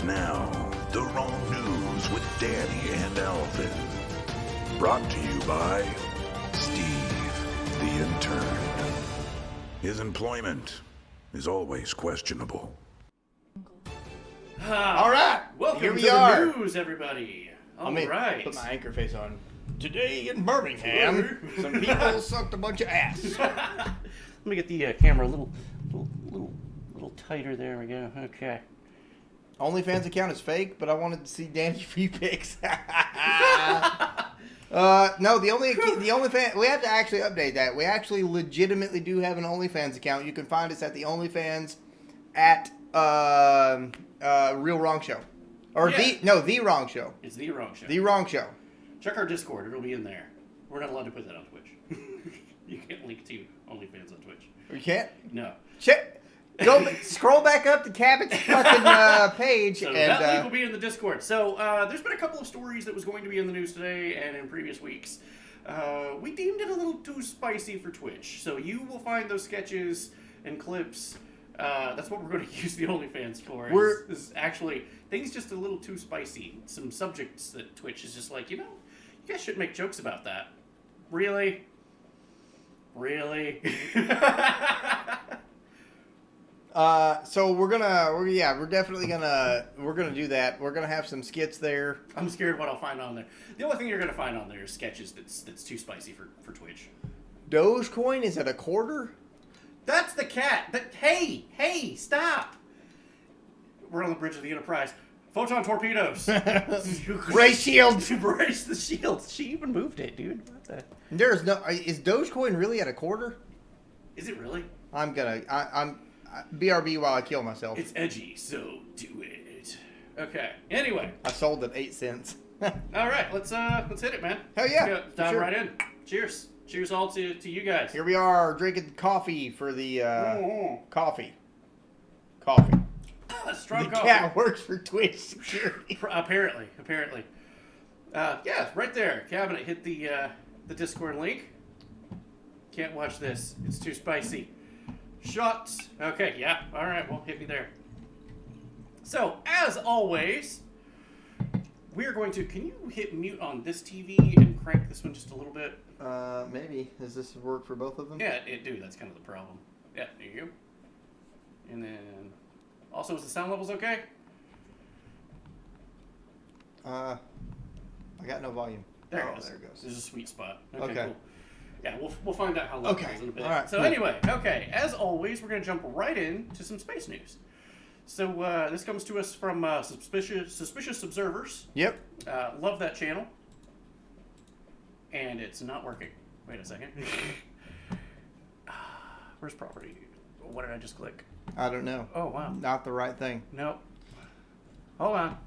begins now. The Wrong News with Danny and Alvin. Brought to you by Steve, the intern. His employment is always questionable. All right, Welcome here we to are. the news, everybody. All Let me right. put my anchor face on. Today in Birmingham, some people sucked a bunch of ass. Let me get the camera a little tighter. There we go. Okay. OnlyFans account is fake, but I wanted to see Danny's few pics. No, the OnlyFans, we have to actually update that. We actually legitimately do have an OnlyFans account. You can find us at the OnlyFans at Real Wrong Show. Or Yeah. The Wrong Show. It's The Wrong Show. The Wrong Show. Check our Discord. It'll be in there. We're not allowed to put that on Twitch. You can't link to OnlyFans on Twitch. You can't? No. Shit. Go scroll back up to Cabot's fucking page. So and that link will be in the Discord. So there's been a couple of stories that was going to be in the news today and in previous weeks. We deemed it a little too spicy for Twitch. So you will find those sketches and clips. That's what we're going to use the OnlyFans for. Is actually things just a little too spicy. Some subjects that Twitch is just like, you guys shouldn't make jokes about that. Really? Really? So we're definitely gonna do that. We're gonna have some skits there. I'm scared what I'll find on there. The only thing you're going to find on there is sketches that's too spicy for Twitch. Dogecoin is at a quarter. That's the cat. Hey, stop. We're on the bridge of the Enterprise. Photon torpedoes. Brace shields. Brace the shields. She even moved it, dude. What the? There's no. Is Dogecoin really at a quarter? Is it really? I'm BRB while I kill myself. It's edgy, so do it. Okay. Anyway. I sold at 8 cents. All right. Let's hit it, man. Hell yeah. Let's dive sure. right in. Cheers. Cheers all to you guys. Here we are drinking coffee for the coffee. Strong The coffee. cat works for Twitch security. Apparently. Yeah, right there. Cabinet, hit the Discord link. Can't watch this. It's too spicy. Shots. Okay, yeah. All right, well, hit me there. So, as always, we're going to... Can you hit mute on this TV and crank this one just a little bit? Maybe. Does this work for both of them? Yeah, it do. That's kind of the problem. Yeah, there you go. And then... Also, is the sound levels okay? I got no volume. There it goes. There it goes. There's a sweet spot. Okay. Cool. Yeah, we'll find out how loud it is in a bit. All right, so cool. Anyway, okay, as always, we're going to jump right into some space news. So this comes to us from Suspicious Observers. Yep. Love that channel. And it's not working. Wait a second. Where's property? What did I just click? I don't know. Oh, wow. Not the right thing. Nope. Hold on.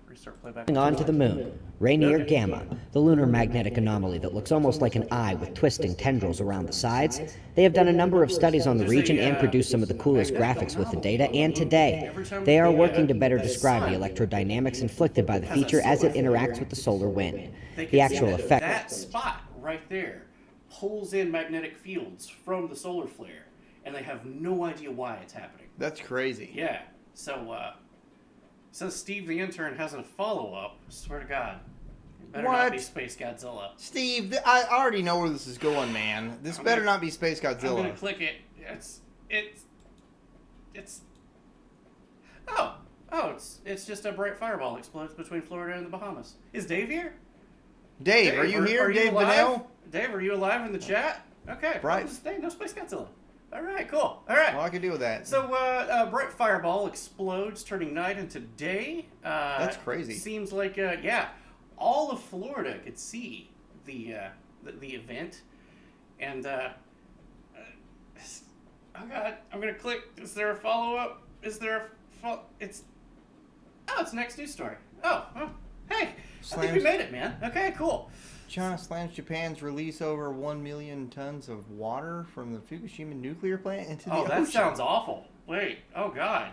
Restart playback. On to the moon, Rainier Gamma, the lunar magnetic anomaly that looks almost like an eye with twisting tendrils around the sides. They have done a number of studies on the region and produced some of the coolest graphics with the data, and today, they are working to better describe the electrodynamics inflicted by the feature as it interacts with the solar wind. The actual effect... That spot right there pulls in magnetic fields from the solar flare, and they have no idea why it's happening. That's crazy. Yeah, so, says Steve the intern has a follow-up. Swear to God. It better not be Space Godzilla. Steve, I already know where this is going, man. This better not be Space Godzilla. I'm gonna click it. It's just a bright fireball explodes between Florida and the Bahamas. Is Dave here? Dave, are you here? Dave Bonnell? Dave, are you alive in the chat? Okay. Right. No Space Godzilla. All right, cool. All right. Well, I can deal with that. So, bright fireball explodes, turning night into day. That's crazy. Seems like, all of Florida could see the event, and oh God, I'm gonna click. Is there a follow up? Is there a It's next news story. Oh, hey, I think we made it, man. Okay, cool. China slams Japan's release over 1 million tons of water from the Fukushima nuclear plant into the ocean. Oh, that sounds awful. Wait, oh God.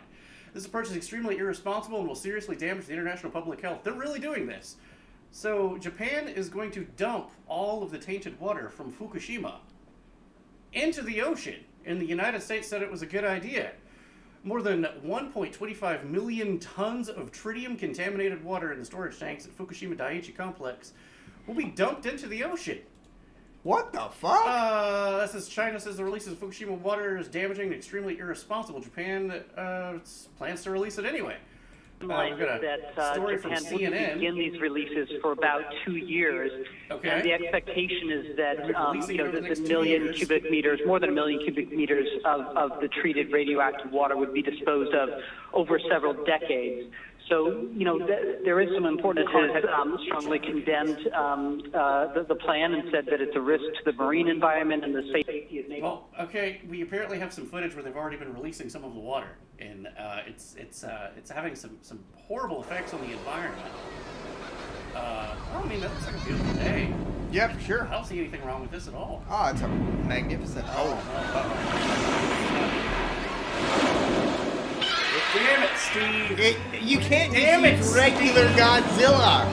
This approach is extremely irresponsible and will seriously damage the international public health. They're really doing this. So, Japan is going to dump all of the tainted water from Fukushima into the ocean, and the United States said it was a good idea. More than 1.25 million tons of tritium-contaminated water in the storage tanks at Fukushima Daiichi Complex will be dumped into the ocean. What the fuck? This is China says the release of Fukushima water is damaging and extremely irresponsible. Japan plans to release it anyway. We've got a story from Japan will CNN. begin these releases for about 2 years. Okay. And the expectation is that the million cubic meters, more than 1 million cubic meters of the treated radioactive water would be disposed of over several decades. So, there is some important has strongly condemned the plan and said that it's a risk to the marine environment and the safety of nature. Well, okay, we apparently have some footage where they've already been releasing some of the water, and it's having some horrible effects on the environment. I mean, that looks like a beautiful day. Yeah, for sure. I don't see anything wrong with this at all. Oh, it's a magnificent. Damn it, Steve! You can't Damn it, use regular Godzilla.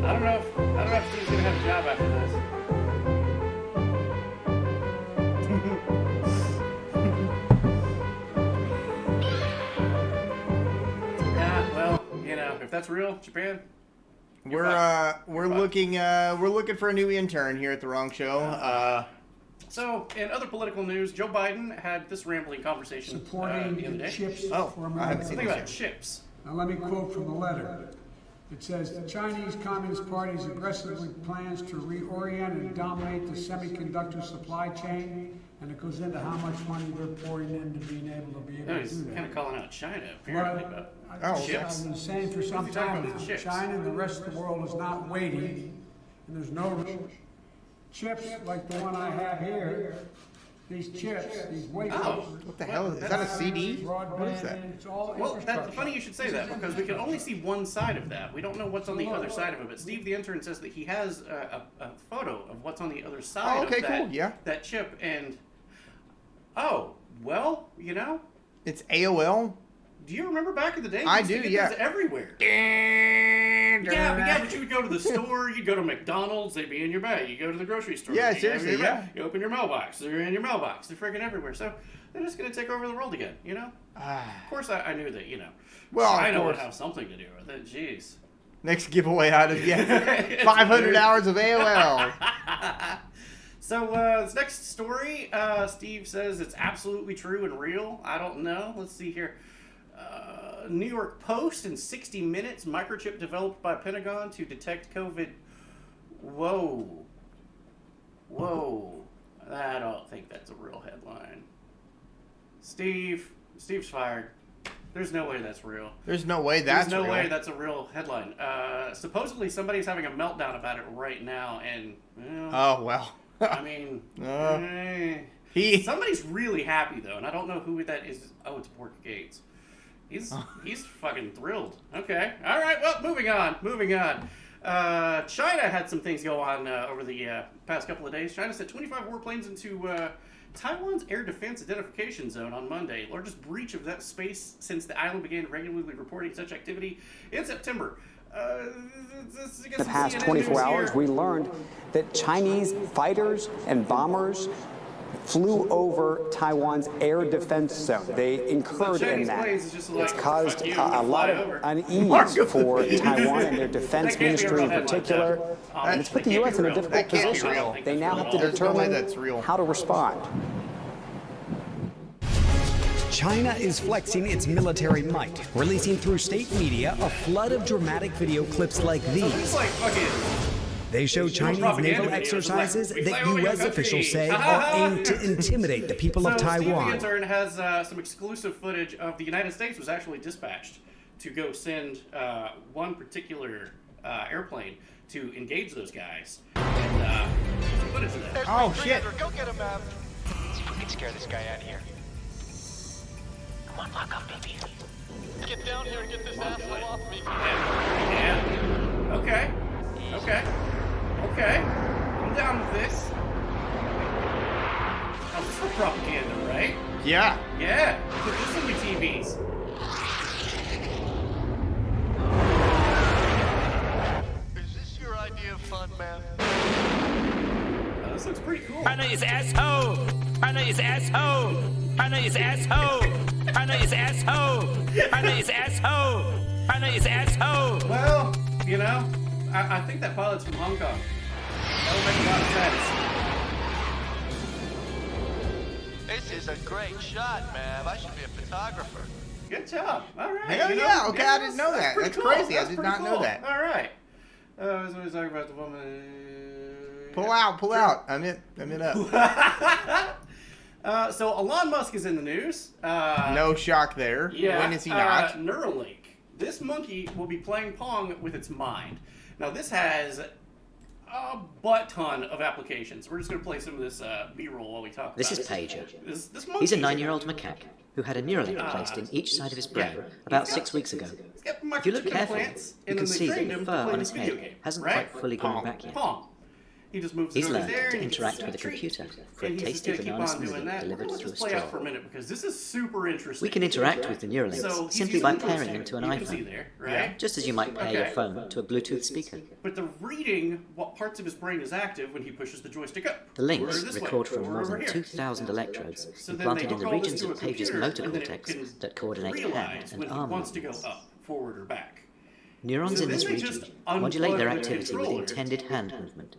I don't know if Steve's gonna have a job after this. Yeah, well, if that's real, Japan. We're looking for a new intern here at The Wrong Show. So, in other political news, Joe Biden had this rambling conversation the other day. Chips for I America. haven't seen Think this about yet. chips. Now let me quote from the letter. It says, the Chinese Communist Party's aggressively plans to reorient and dominate the semiconductor supply chain, and it goes into how much money they're pouring into being able to be able to He's do that. kind of calling out China, apparently. But But chips. I've been saying for some What's he talking time about now, with chips? China and the rest of the world is not waiting, and there's no chips like the one I have here. These chips, these wafers. Oh. What the hell is that? A CD? What is that? It's all Well, that's infrastructure. funny you should say that, because we can only see one side of that. We don't know what's on the other side of it. But Steve the intern says that he has a photo of what's on the other side okay, of that, cool, yeah. that chip. And, It's AOL. do you remember back in the day? I we used to do, get yeah. those everywhere. But you would go to the store, you'd go to McDonald's, they'd be in your bag. You go to the grocery store, Yeah, they'd be in seriously, your bag. yeah. You open your mailbox, they're in your mailbox. They're freaking everywhere. So they're just going to take over the world again, Of course, I knew that, Well, of China would course. have something to do with it. Jeez. Next giveaway out of 500 hours of AOL. So, this next story, Steve says it's absolutely true and real. I don't know. Let's see here. New York Post in 60 Minutes, microchip developed by Pentagon to detect COVID. Whoa. I don't think that's a real headline. Steve's fired. There's no way that's real. There's no way that's There's no real. way that's a real headline. Supposedly somebody's having a meltdown about it right now, and Oh, well. I mean, somebody's really happy though, and I don't know who that is. Oh, it's Bork Gates. He's fucking thrilled. Okay, all right. Well, moving on. China had some things go on over the past couple of days. China sent 25 warplanes into Taiwan's air defense identification zone on Monday, largest breach of that space since the island began regularly reporting such activity in September. The past 24 hours, we learned that Chinese fighters and bombers flew over Taiwan's air defense zone. They incurred in that. It's caused a lot of unease for Taiwan and their defense ministry in particular. And it's put the U.S. in a difficult position. They now have to determine how to respond. China is flexing its military might, releasing through state media a flood of dramatic video clips like It's these. like fucking. They show Chinese naval exercises that U.S. officials say are aimed to intimidate the people of Steve the Taiwan. intern has some exclusive footage of the United States was actually dispatched to go send one particular airplane to engage those guys. And some footage of that. Oh, shit. Go get him, man. See if we can scare this guy out of here. Come on, lock up, baby. Get down here and get this asshole off me. Yeah. Okay. I'm down with this. Oh, this is for propaganda, right? Yeah. Yeah. This will be TVs. Is this your idea of fun, man? This looks pretty Hannah is asshole. Hannah is asshole. Hannah is asshole. Hannah is asshole. Hannah is asshole. Hannah is asshole. Well, you know, I think that pilot's from Hong Kong. That'll make a lot of sense. This is a great shot, man. I should be a photographer. Good job. All right. Hell you know, yeah. Okay, I didn't know that. pretty That's cool. crazy. I That's did pretty not know cool. that. All right. I was always talking about the woman. Pull out. I'm it up. So Elon Musk is in the news. No shock there. Yeah. When is he not? Neuralink. This monkey will be playing Pong with its mind. Now, this has a butt ton of applications. We're just going to play some of this B-roll while we talk This about is Pager. This He's a monkey- 9-year-old macaque who had a Neuralink placed in each side of his brain about 6 weeks ago. He's got If you look microchip carefully, implants, you and can then they see that trained the him to fur play on this his video head game, hasn't right? quite fully grown back yet. Pong. He just moves He's it over learned there to and he interact gets with a treat. computer for a And he's just tasty gonna keep banana on doing smoothie that. delivered Let's through a just play out straw. for a minute because this is super interesting. We can interact with the Neuralinks So he's simply using by the pairing joystick. them to an You can see iPhone. there, right? Just as you might pair your Okay. phone to a Bluetooth speaker. But they're reading what parts of his brain is active when he pushes the joystick up. The links Or this way, record from or more over than here. 2,000 electrodes So then implanted they in the hook all this regions to a of Page's computer, motor and then it cortex can that coordinate hand realize and when he arm wants to movements. go up, forward, or back. Neurons So in then this they region just modulate their unplug the activity with controller. intended hand movement.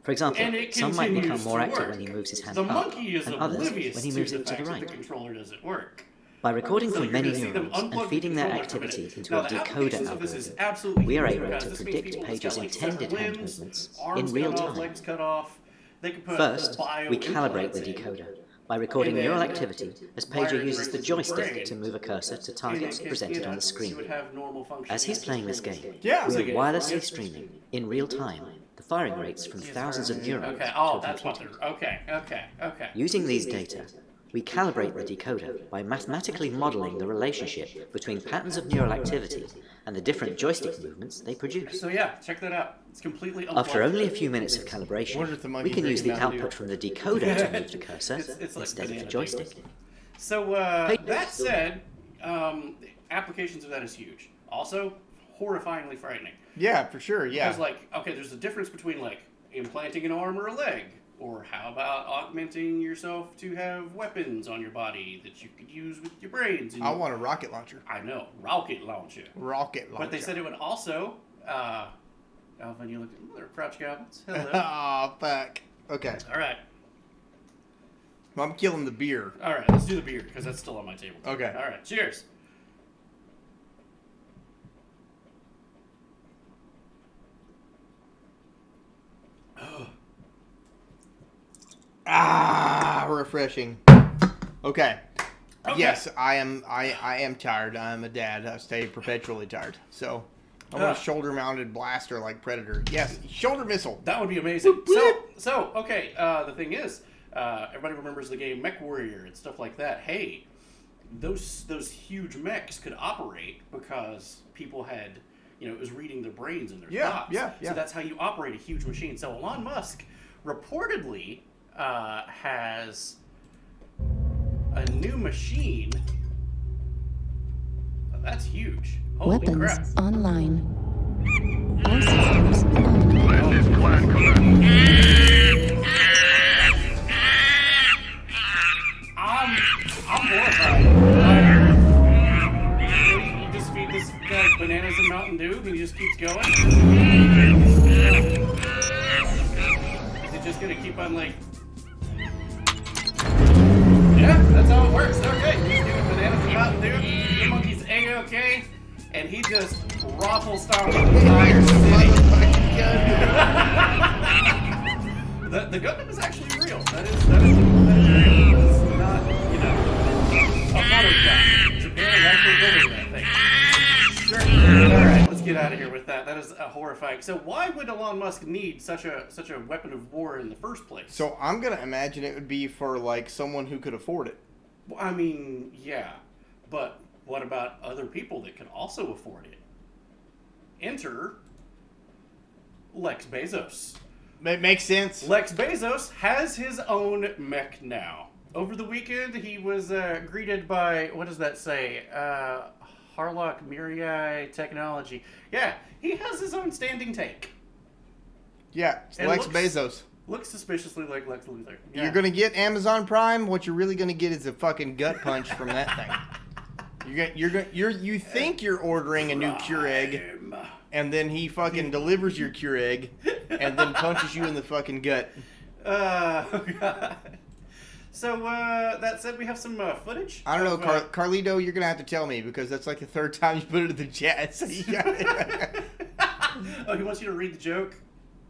For example, And it some might become continues more to active work. when he moves his hand The up, monkey is and others oblivious when he to moves the it to the fact that right. the controller doesn't work. By recording So from you're many gonna see them neurons unplug and feeding their the controller activity for a minute. into Now, a the decoder applications of this is algorithm, absolutely we are huge able because to this means predict people Page's just got, like, intended severed hand limbs, movements arms in real cut off, time. legs cut off. They can put First, bio we calibrate the implants in. decoder by recording And then neural activity as wire Pager it uses the into joystick brain. to move a cursor to And targets it can, presented on the you screen. would have normal function. As he's playing this game, Yeah. we are wirelessly streaming, in real time, the firing rates from thousands of neurons Okay. to Oh, a that's what computer. they're. Okay. Using these data, we calibrate the decoder by mathematically modeling the relationship between patterns of neural activity and the different joystick movements they produce. So yeah, check that out. It's completely After unplugged. only a few minutes of calibration, Wonder if the monkey we can use the drinking Mountain Dew. output from the decoder to move the cursor It's like instead of the banana joystick. So that said, applications of that is huge. Also, horrifyingly frightening. Yeah, for sure. Yeah. Because like, okay, there's a difference between like implanting an arm or a leg, or how about augmenting yourself to have weapons on your body that you could use with your brains. And I want a rocket launcher. I know, rocket launcher. Rocket launcher. But they said it would also. Alvin, you look at there are crouch goblins. Hello. Oh, fuck. Okay. All right. I'm killing the beer. All right, let's do the beer because that's still on my table. Okay. All right, cheers. Ah, refreshing. Okay. Yes, I am tired. I'm a dad. I stay perpetually tired. So I want a shoulder-mounted blaster like Predator. Yes, shoulder missile. That would be amazing. So okay. The thing is, everybody remembers the game Mech Warrior and stuff like that. Hey, those huge mechs could operate because people had, it was reading their brains and their thoughts. Yeah. So that's how you operate a huge machine. So Elon Musk reportedly has a new machine. Oh, that's huge. Holy Weapons crap. online. All systems I'm horrified. You just feed this guy bananas and Mountain Dew, and he just keeps going. Is it just gonna keep on like? Yeah, that's how it works. Okay, you just give him bananas and Mountain Dew. The monkey's A-okay, and he just raffle stomps the entire city. The Gundam is actually real. That is real. It's not, a Photoshop. Japan actually building that thing. Sure. All right, let's get out of here with that. That is horrifying. So why would Elon Musk need such a weapon of war in the first place? So I'm gonna imagine it would be for like someone who could afford it. Well, I mean, yeah, but what about other people that could also afford it? Enter Lex Bezos. It makes sense. Lex Bezos has his own mech now. Over the weekend, he was greeted by, what does that say? Harlock Mirai Technology. Yeah, he has his own standing tank. Yeah, it's It Lex looks- Bezos. Looks suspiciously like Lex Luthor. Yeah. You're gonna get Amazon Prime. What you're really gonna get is a fucking gut punch from that thing. You think you're ordering a new Keurig, and then he fucking delivers your Keurig, and then punches you in the fucking gut. Oh God. So that said, we have some footage. I don't know, Carlito. You're gonna have to tell me because that's like the third time you put it in the chat. So you got it. Oh, he wants you to read the joke.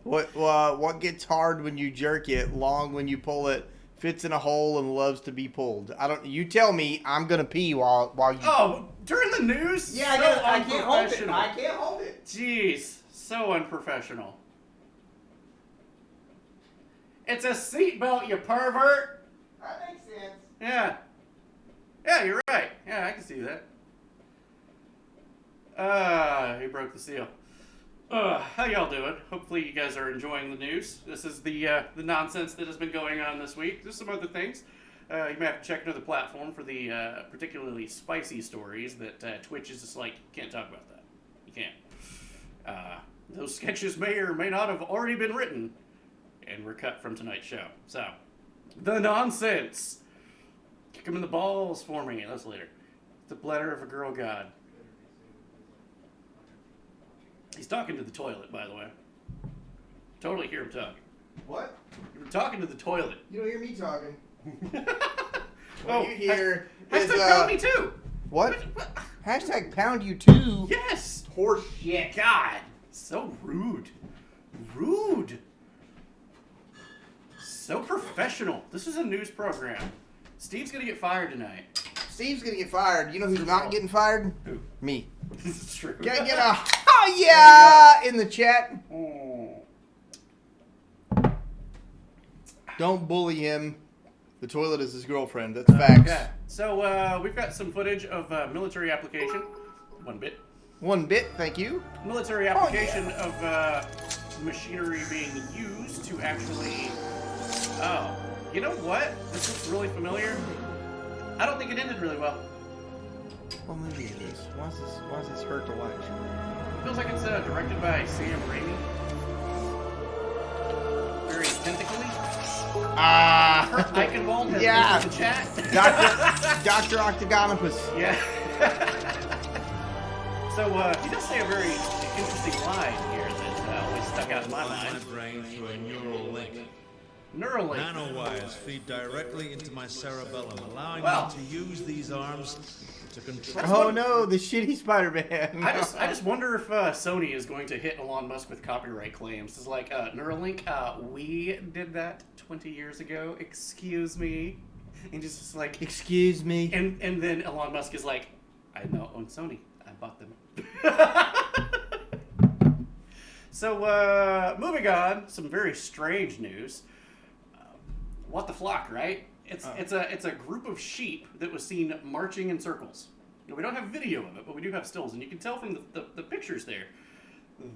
What gets hard when you jerk it, long when you pull it, fits in a hole and loves to be pulled? I don't. You tell me. I'm gonna pee while you. Oh, during the news? Yeah, So I can't hold it. unprofessional. I can't hold it. Jeez, so unprofessional. It's a seatbelt, you pervert. That makes sense. Yeah. Yeah, you're right. Yeah, I can see that. He broke the seal. How y'all doing? Hopefully you guys are enjoying the news. This is the nonsense that has been going on this week. There's some other things. You may have to check another platform for the particularly spicy stories that Twitch is just like, you can't talk about that. You can't. Those sketches may or may not have already been written and were cut from tonight's show. So, the nonsense. Kick him in the balls for me. That's later. The bladder of a girl god. He's talking to the toilet, by the way. Totally hear him talking. What? You're talking to the toilet. You don't hear me talking. Oh, you hear hashtag is, pound me too. What? Hashtag pound you too. Yes. Horse shit. God, so rude. Rude. So professional. This is a news program. Steve's gonna get fired tonight. Steve's gonna get fired. You know who's not getting fired? Who? Me. This is true. Gotta get a oh yeah in the chat. Don't bully him. The toilet is his girlfriend. That's facts. Okay. So we've got some footage of military application. 1 bit. 1 bit, thank you. Military application of machinery being used to actually. Oh, you know what? This looks really familiar. I don't think it ended really well. What movie is this? Why is this hurt to watch? It feels like it's directed by Sam Raimi. Very tentacly. Kurt Eichenwald has yeah. in the chat. Dr. Octagonopus. Yeah. So he does say a very interesting line here that always stuck out in my mind. My brain through a neural link. Neuralink. Nanowires feed directly into my cerebellum, allowing me to use these arms to control. Oh no, the shitty Spider-Man. I just wonder if Sony is going to hit Elon Musk with copyright claims. It's like Neuralink. We did that 20 years ago. Excuse me. And just like excuse me. And then Elon Musk is like, I now own Sony. I bought them. So moving on, some very strange news. What the flock, right? It's a group of sheep that was seen marching in circles. Now, we don't have video of it, but we do have stills, and you can tell from the pictures there.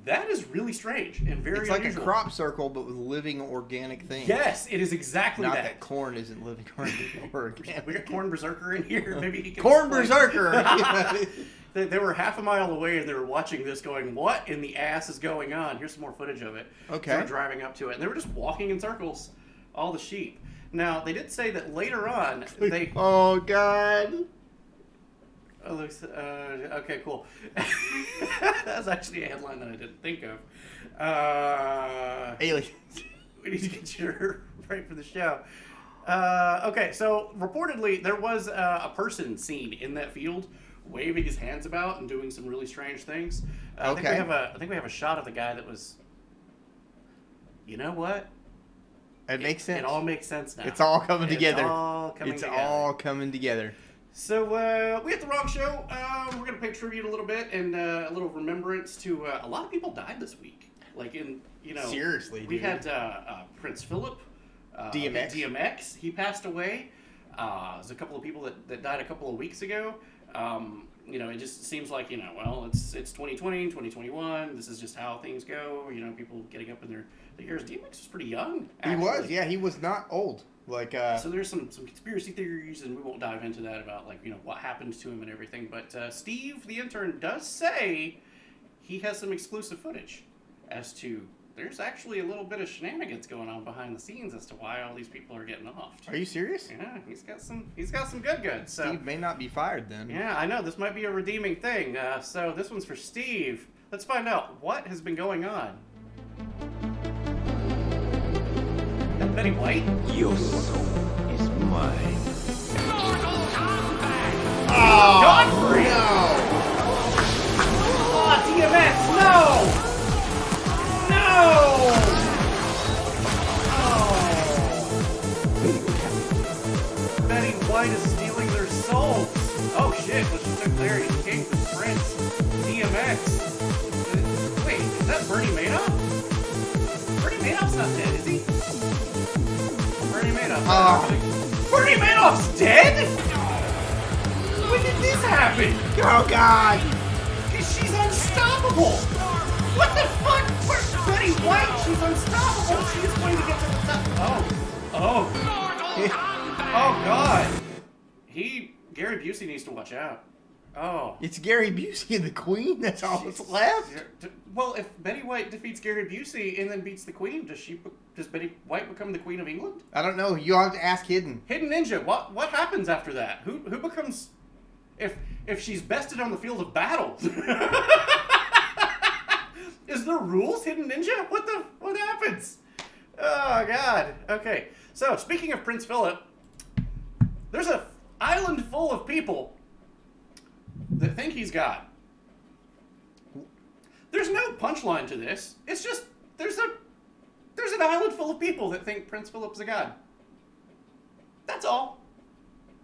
That is really strange and very It's like unusual. a crop circle, but with living organic things. Yes, it is exactly Not that. that corn isn't living organic. We got Corn Berserker in here. Maybe he can Corn explain. Berserker! They were half a mile away and they were watching this going, what in the ass is going on? Here's some more footage of it. Okay. They were driving up to it and they were just walking in circles, all the sheep. Now, they did say that later on, they... Oh, God. Oh, looks, okay, cool. That's actually a headline that I didn't think of. Aliens. We need to get you right for the show. Okay, so reportedly there was a person seen in that field waving his hands about and doing some really strange things. I think we have a shot of the guy that was. You know what? It makes sense. It all makes sense now. It's all coming together. It's all coming together. So we had the wrong show. We're gonna pay tribute a little bit and a little remembrance to a lot of people died this week. Like Seriously, we dude. had Prince Philip, DMX. He passed away. There's a couple of people that died a couple of weeks ago. It just seems like it's 2020, 2021. This is just how things go. People getting up in their years. DMX was pretty young. Actually. He was, yeah. He was not old. So there's some conspiracy theories, and we won't dive into that about what happened to him and everything. But Steve, the intern, does say he has some exclusive footage as to there's actually a little bit of shenanigans going on behind the scenes as to why all these people are getting offed. Are you serious? Yeah, he's got some good goods. So. Steve may not be fired then. Yeah, I know. This might be a redeeming thing. So this one's for Steve. Let's find out what has been going on. That Betty White? Your soul is mine. Oh, Godfrey! no! Oh, DMX, no! Oh. Betty White is stealing their souls. Oh shit, well, she took Larry King, Prince, DMX. Wait, is that Bernie Madoff? Bernie Madoff's not dead, is he? Bernie Madoff. Bernie Madoff's dead? When did this happen? Oh, God! She's unstoppable! What the fuck? Where's Betty White? She's unstoppable! She is going to get to the top. Oh, God. Gary Busey needs to watch out. Oh. It's Gary Busey and the Queen? That's all that's left? Well, if Betty White defeats Gary Busey and then beats the Queen, does Betty White become the Queen of England? I don't know. You'll have to ask Hidden. Hidden Ninja, what happens after that? Who becomes... If she's bested on the field of battle... Is there rules, Hidden Ninja? What happens? Oh, God. Okay. So, speaking of Prince Philip, there's an island full of people that think he's God. There's no punchline to this. It's just, there's an island full of people that think Prince Philip's a god. That's all.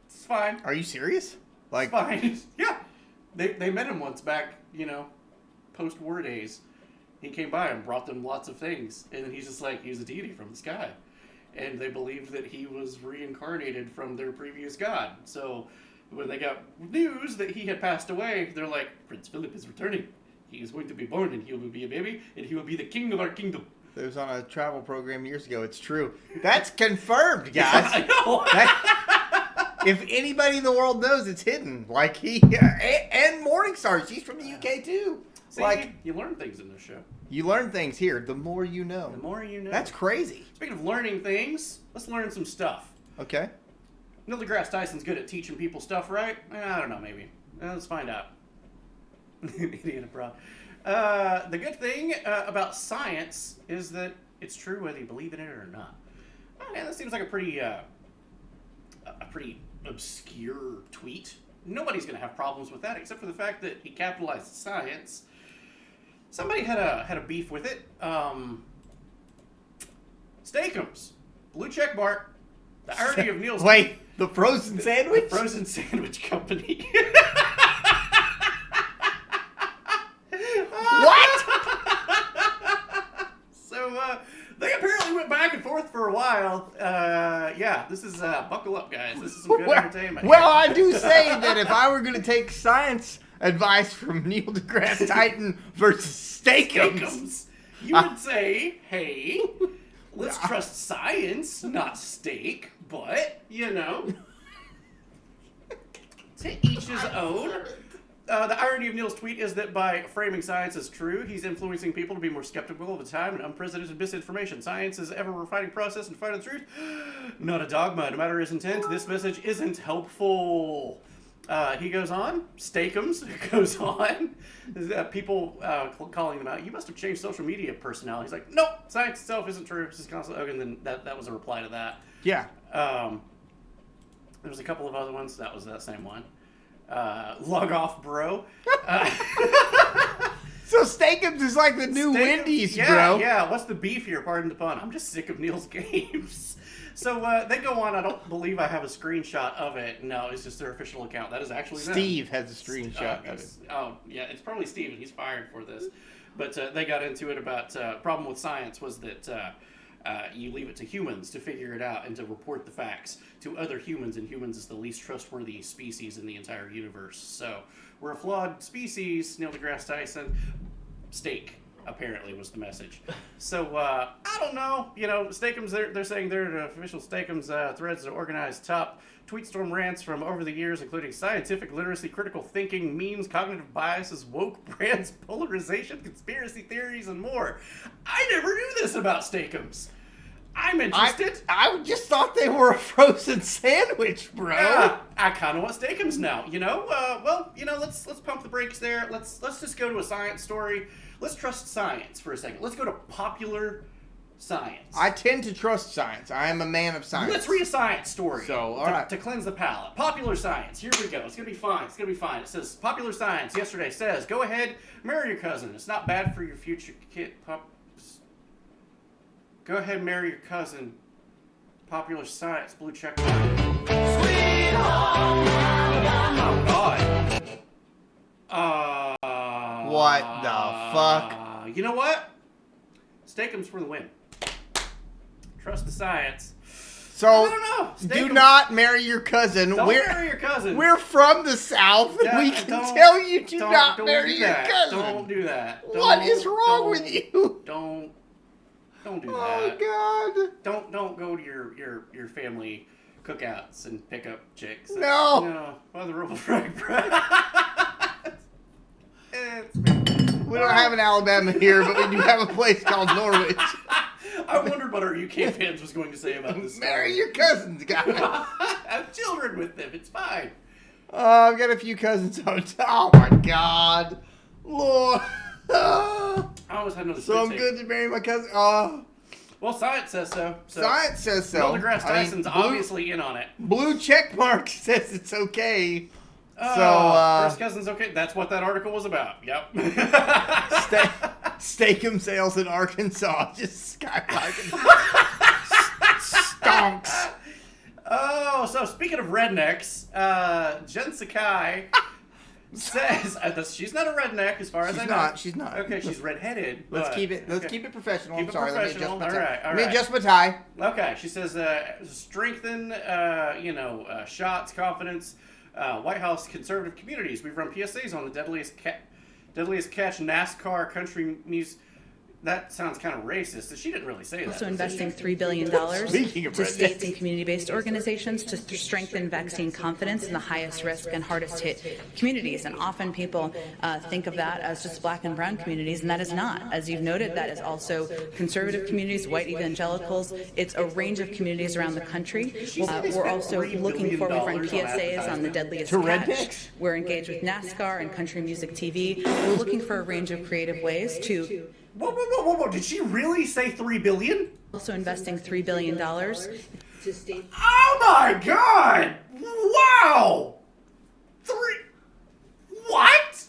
It's fine. Are you serious? It's fine. Yeah. They met him once back, post-war days. He came by and brought them lots of things. And then he's just like, he's a deity from the sky. And they believed that he was reincarnated from their previous god. So when they got news that he had passed away, they're like, Prince Philip is returning. He is going to be born, and he will be a baby, and he will be the king of our kingdom. It was on a travel program years ago. It's true. That's confirmed, guys. Yeah, I know. If anybody in the world knows, it's Hidden. Like and Morningstar. She's from the UK too. See, you learn things in this show. You learn things here. The more you know. The more you know. That's crazy. Speaking of learning things, let's learn some stuff. Okay. Neil deGrasse Tyson's good at teaching people stuff, right? I don't know, maybe. Let's find out. Idiot abroad. The good thing about science is that it's true whether you believe in it or not. Oh, man, that seems like a pretty obscure tweet. Nobody's going to have problems with that, except for the fact that he capitalized science. Somebody had a beef with it. Steakums, blue check mark. The irony of Neil's... Wait, the frozen sandwich? The frozen sandwich company. What? So, they apparently went back and forth for a while. Yeah, this is, buckle up, guys. This is some good entertainment. Well, I do say that if I were going to take science advice from Neil deGrasse Tyson versus Steakums, you would say, hey, let's trust science, not steak, but, to each his own. The irony of Neil's tweet is that by framing science as true, he's influencing people to be more skeptical of the time and unprecedented misinformation. Science is an ever-refining process and find the truth, not a dogma. No matter his intent, this message isn't helpful. He goes on, Steakums goes on, people calling them out. You must have changed social media personality. He's like, nope, science itself isn't true. It's just constantly. Okay, and then that was a reply to that. Yeah. There was a couple of other ones. That was that same one. Log off, bro. So Steakums is like the new Wendy's, bro. Yeah, what's the beef here? Pardon the pun. I'm just sick of Neil's games. So they go on. I don't believe I have a screenshot of it. No, it's just their official account. That is actually Steve has a screenshot of it. Oh, yeah, it's probably Steve, and he's fired for this. But they got into it about problem with science was that you leave it to humans to figure it out and to report the facts to other humans, and humans is the least trustworthy species in the entire universe. So we're a flawed species, Neil deGrasse Tyson. Steak. apparently, was the message. So, I don't know. You know, Steakums, they're saying they're the official Steakums threads that organize top tweet storm rants from over the years, including scientific literacy, critical thinking, memes, cognitive biases, woke brands, polarization, conspiracy theories, and more. I never knew this about Steakums. I'm interested. I just thought they were a frozen sandwich, bro. Yeah, I kind of want Steakums now. You know, let's pump the brakes there. Let's just go to a science story. Let's trust science for a second. Let's go to popular science. I tend to trust science. I am a man of science. Let's read a science story. So, all right. To cleanse the palate. Popular science. Here we go. It's gonna be fine. It's gonna be fine. It says popular science yesterday says, go ahead, marry your cousin. It's not bad for your future kid. Go ahead, marry your cousin. Popular science, blue check mark. Sweet home Alabama. Oh God. What the fuck? You know what? Steakums for the win. Trust the science. So, I don't know. do not marry your cousin. Don't marry your cousin. We're from the South. Yeah, we can tell you do not marry your cousin. Don't do that. What is wrong with you? Don't do that. Oh God! Don't go to your family cookouts and pick up chicks. No. Well, the rule frag. We don't have an Alabama here, but we do have a place called Norwich. I wondered what our UK fans was going to say about this. Marry your cousins, guys. Have children with them. It's fine. I've got a few cousins on top. Oh my God, Lord. I always had another. So I'm good to marry my cousin. Well, science says so. Science says so. Neil deGrasse Tyson's obviously in on it. Blue check mark says it's okay. First cousin's okay. That's what that article was about. Yep. Steakum sales in Arkansas just skyrocketing. Stonks. Oh, so speaking of rednecks, Jen Sakai says she's not a redneck as far as I know. She's not. Okay, she's redheaded. Let's keep it professional. Keep I'm sorry. Let me adjust my tie. All right. Let me adjust my tie. Okay, she says strengthen, shots, confidence. White House conservative communities. We've run PSAs on the deadliest catch NASCAR country music. That sounds kind of racist. She didn't really say that. Also investing $3 billion to states and community-based organizations to strengthen vaccine confidence in the highest risk and hardest hit communities. And often people think of that as just black and brown communities, and that is not. As you've noted, that is also conservative communities, white evangelicals. It's a range of communities around the country. We're also looking for, we've run PSAs on the deadliest catch. We're engaged with NASCAR and country music TV. We're looking for a range of creative ways to... Whoa. Did she really say $3 billion? Also investing $3 billion to state. Oh my God! Wow! What?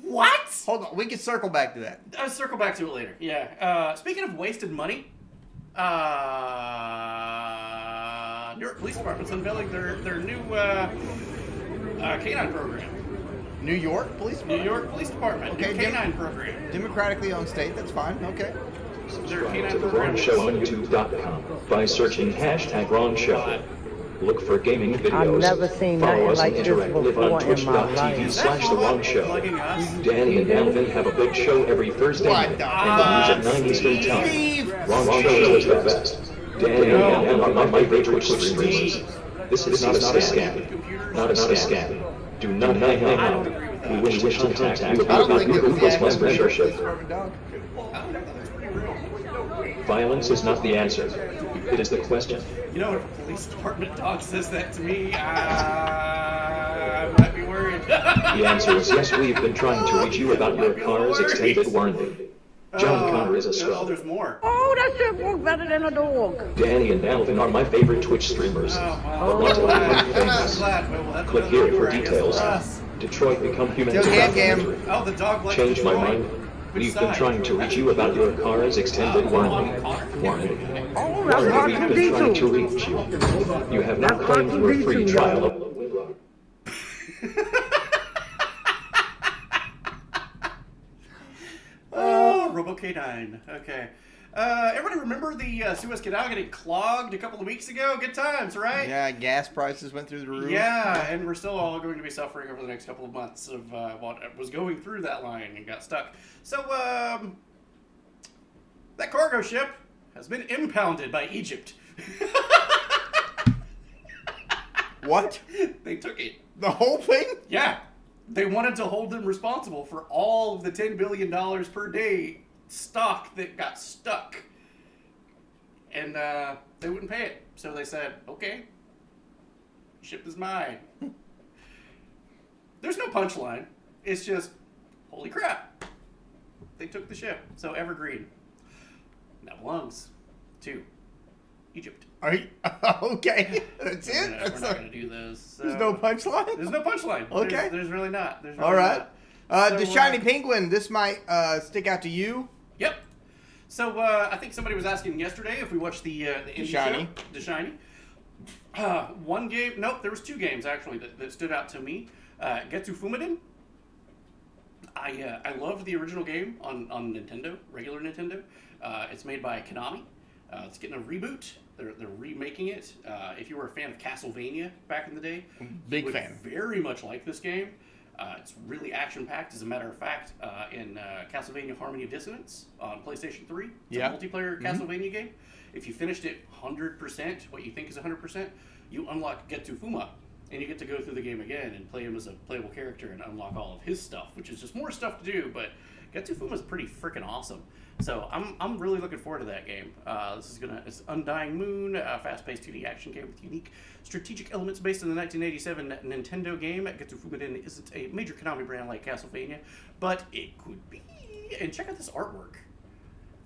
What? Hold on. We can circle back to that. I'll circle back to it later. Yeah. Speaking of wasted money, New York Police Department's unveiling their new canine program. New York Police Department? New York Police Department. Okay, canine program. Democratically owned state, that's fine. Okay. Their to the Wrong Show on YouTube.com by searching #WrongShow. Look for gaming videos. I've never seen Follow us nothing like and this interact live on before in my life. twitch.tv/The Wrong Show. Danny and Alvin have a big show every Thursday night and the news at 9 Eastern Time. Wrong Show is the best. Danny and Alvin are my favorite Twitch streamers. This is not a scam. Not a scam. Do not hang out. We wish to contact you about your Google Plus membership. Violence is not the answer. It is the question. You know, if a police department dog says that to me, I might be worried. The answer is yes, we've been trying to reach you about your car's extended warranty. John Connor is a scrub. Oh, there's more. Oh, that shit works better than a dog. Danny and Alvin are my favorite Twitch streamers. Want to become famous? Click here for details. Detroit become human. Oh, the dog likes Change my Detroit. mind. We've been trying to reach you about your car's extended warranty. Warranty we've been trying to reach you. You have not claimed your free trial of... Oh Robo K9. Okay. Everybody remember the Suez Canal getting clogged a couple of weeks ago? Good times, right? Yeah, gas prices went through the roof. Yeah, and we're still all going to be suffering over the next couple of months of what was going through that line and got stuck. So, that cargo ship has been impounded by Egypt. What? They took it. The whole thing? Yeah. They wanted to hold them responsible for all of the $10 billion per day stock that got stuck. And they wouldn't pay it. So they said, okay, ship is mine. There's no punchline. It's just, holy crap. They took the ship. So Evergreen now belongs to Egypt. Are you, okay, that's it? We're not going to do this. So. There's no punchline? There's no punchline. Okay. There's really not. There's really all right. not. The Shiny Penguin, this might stick out to you. Yep. So I think somebody was asking yesterday if we watched the indie Shiny. show, The Shiny. One game, nope, there was two games actually that stood out to me. Getsu Fumaden. I loved the original game on Nintendo, regular Nintendo. It's made by Konami. It's getting a reboot. They're remaking it. If you were a fan of Castlevania back in the day, big you would fan. Very much like this game. It's really action-packed. As a matter of fact, in Castlevania Harmony of Dissonance on PlayStation 3, it's a multiplayer Castlevania game. If you finished it 100%, what you think is 100%, you unlock Getsu Fuma, and you get to go through the game again and play him as a playable character and unlock all of his stuff, which is just more stuff to do, but Getsu Fuma is pretty freaking awesome. So I'm really looking forward to that game. It's Undying Moon, a fast-paced 2D action game with unique strategic elements based on the 1987 Nintendo game. Getsu Fumaden isn't a major Konami brand like Castlevania, but it could be. And check out this artwork.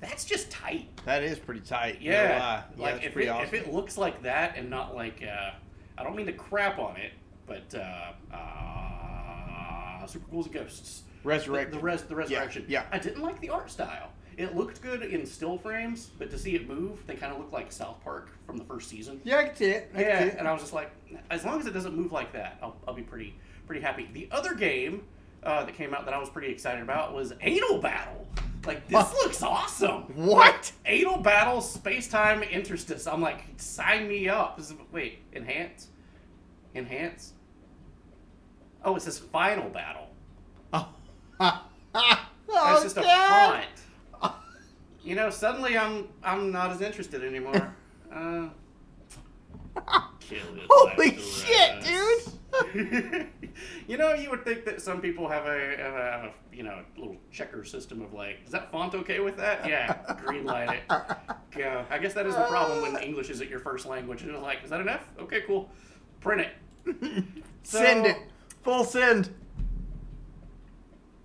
That's just tight. That is pretty tight. Yeah. No Like it's if awesome. if it looks like that and not like I don't mean to crap on it, but Super Ghouls and Ghosts. Resurrection. The Resurrection. Yeah. I didn't like the art style. It looked good in still frames, but to see it move, they kind of look like South Park from the first season. Yeah, I can see it. And I was just like, as long as it doesn't move like that, I'll be pretty happy. The other game that came out that I was pretty excited about was Anal Battle. Like, this looks awesome. What? Anal Battle Space-Time Interstice. I'm like, sign me up. Wait, enhance? Enhance? Oh, it says Final Battle. That's just a font. You know, suddenly I'm not as interested anymore. Kill it. Holy shit, dude! You know, you would think that some people have a little checker system of like, is that font okay with that? Yeah, green light it. Go. I guess that is the problem when English isn't your first language. And it's like, is that an F? Okay, cool. Print it. Send it. Full send.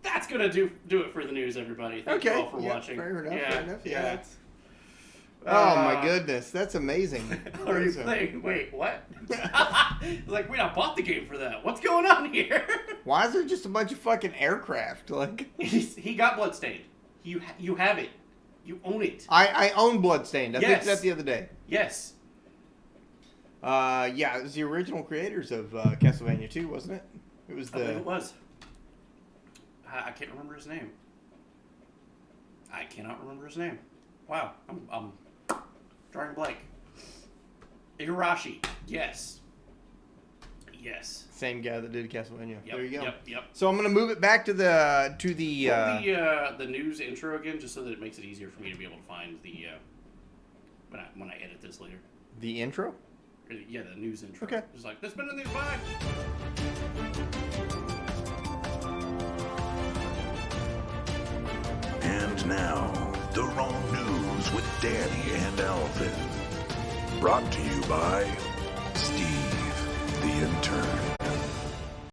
That's gonna do it for the news, everybody. Thank you all for watching. Fair enough. Fair enough. Yeah. Oh my goodness, that's amazing. Are you playing? Wait, what? It's like, wait, I bought the game for that. What's going on here? Why is there just a bunch of fucking aircraft? Like he got Bloodstained. You have it. You own it. I own Bloodstained. I picked that the other day. Yes. Yeah, it was the original creators of Castlevania 2, wasn't it? It was I believe it was. I can't remember his name. I cannot remember his name. Wow, I'm drawing a blank. Igarashi. Yes. Yes. Same guy that did Castlevania. Yep, There you go. Yep. So I'm gonna move it back to the the news intro again, just so that it makes it easier for me to be able to find the when I edit this later. The intro? Yeah, the news intro. Okay. It's like, there's been a news bye. And now, The Wrong News with Danny and Alvin. Brought to you by Steve, the intern.